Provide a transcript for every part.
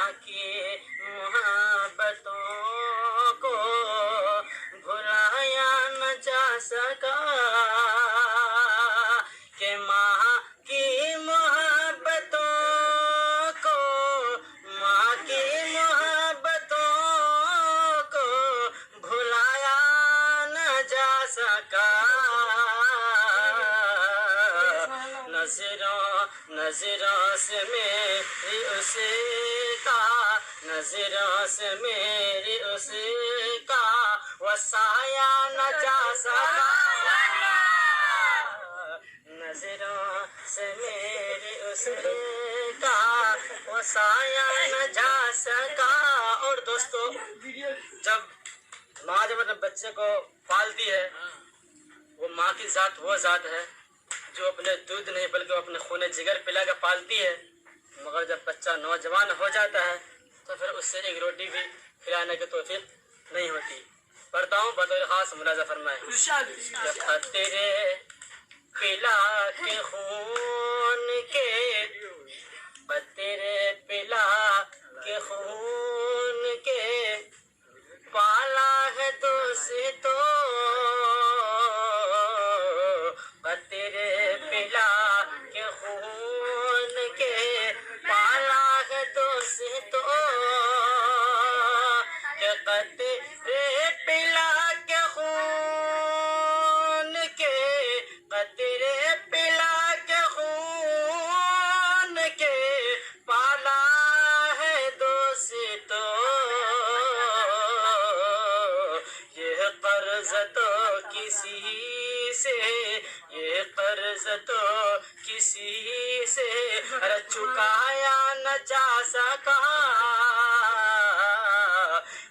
ماں کی محبتوں کو بھلایا نہ جا سکا، کہ ماں کی محبتوں کو، ماں کی محبتوں کو بھلایا نہ جا سکا۔ نظروں سے میری اس کا، نظروں سے میری اس کا وہ سایہ نہ جا سکا، نظروں سے میری اس کا وہ سایہ نہ جا سکا۔ اور دوستو، جب ماں جب اپنے بچے کو پالتی ہے، وہ ماں کی ذات وہ ذات ہے جو اپنے دودھ نہیں بلکہ وہ اپنے خون جگر پلا کے پالتی ہے، مگر جب بچہ نوجوان ہو جاتا ہے تو پھر اس سے ایک روٹی بھی کھلانے کی توفیق نہیں ہوتی۔ پڑھتا ہوں، بطور خاص ملاحظہ فرمائیں۔ کہ خطرے پلا کے خون کے، قطرے پلا کے خون کے پالا ہے دوستو، قطرے پلا کے خون کے پالا ہے دوستو، کہ قطرے پلا کے خون کے، قطرے پلا کے خون کے پالا ہے دوستو، یہ قرض تو کسی سے، یہ قرض تو کسی سے چکایا نہ جا سکا،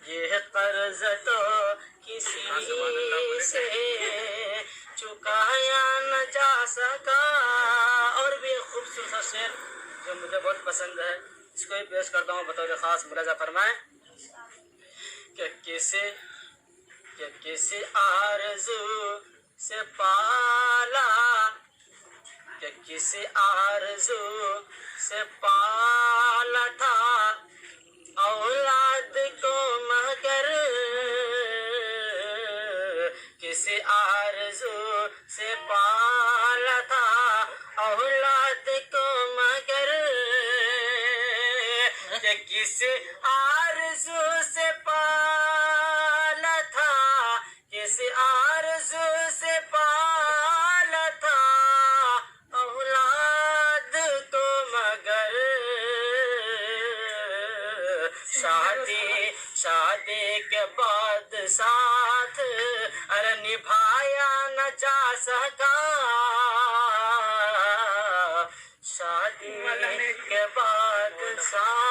یہ قرض تو کسی سے چکایا نہ جا سکا۔ اور بھی ایک خوبصورت سا شعر جو مجھے بہت پسند ہے، اس کو بھی پیش کرتا ہوں، بطور خاص ملاحظہ فرمائیں۔ کہ کسی آرزو سے پالا، کہ کسی آرزو سے پالا تھا اولاد کو، مگر کسی آرزو سے پالا تھا اولاد کو، مگر کہ کسی آرزو سے پالا تھا، کسی آرزو سے پالا تھا اولاد کو، مگر شادی کے بعد ساتھ نبھایا نہ جا سکا، شادی کے بعد ساتھ